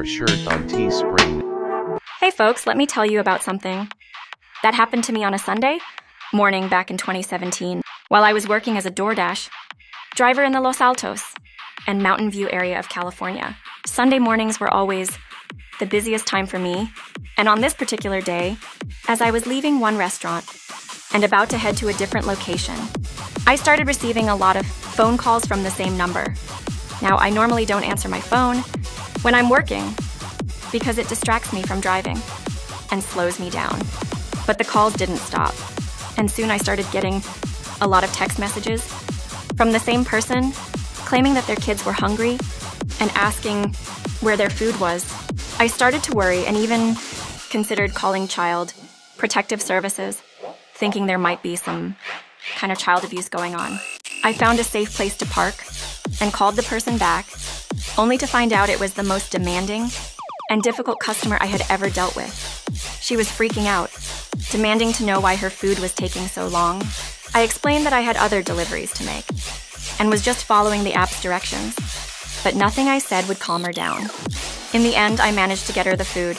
our shirt on Teespring. Hey folks, let me tell you about something that happened to me on a Sunday morning back in 2017 while I was working as a Doordash driver in the Los Altos and Mountain View area of California. Sunday mornings were always the busiest time for me, and on this particular day, as I was leaving one restaurant and about to head to a different location, I started receiving a lot of phone calls from the same number. Now, I normally don't answer my phone when I'm working because it distracts me from driving and slows me down. But the calls didn't stop, and soon I started getting a lot of text messages from the same person claiming that their kids were hungry and asking where their food was. I started to worry and even considered calling Child Protective Services, thinking there might be some kind of child abuse going on. I found a safe place to park and called the person back, only to find out it was the most demanding and difficult customer I had ever dealt with. She was freaking out, demanding to know why her food was taking so long. I explained that I had other deliveries to make and was just following the app's directions, but nothing I said would calm her down. In the end, I managed to get her the food,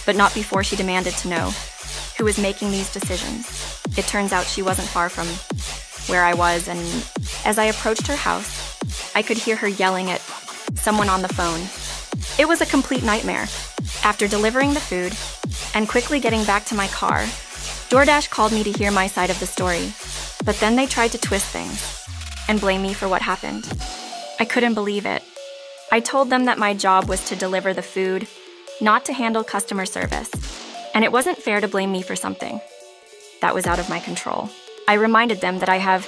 but not before she demanded to know who was making these decisions. It turns out she wasn't far from where I was, and as I approached her house, I could hear her yelling at someone on the phone. It was a complete nightmare. After delivering the food and quickly getting back to my car, Doordash called me to hear my side of the story, but then they tried to twist things and blame me for what happened. I couldn't believe it. I told them that my job was to deliver the food, not to handle customer service, and it wasn't fair to blame me for something that was out of my control. I reminded them that I have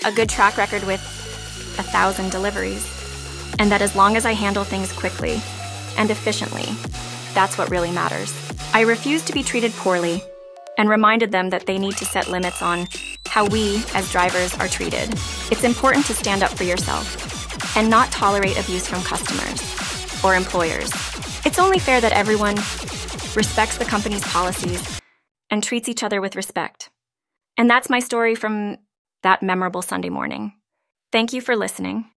a good track record with 1,000 deliveries, and that as long as I handle things quickly and efficiently, that's what really matters. I refused to be treated poorly and reminded them that they need to set limits on how we, as drivers, are treated. It's important to stand up for yourself and not tolerate abuse from customers or employers. It's only fair that everyone respects the company's policies and treats each other with respect. And that's my story from that memorable Sunday morning. Thank you for listening.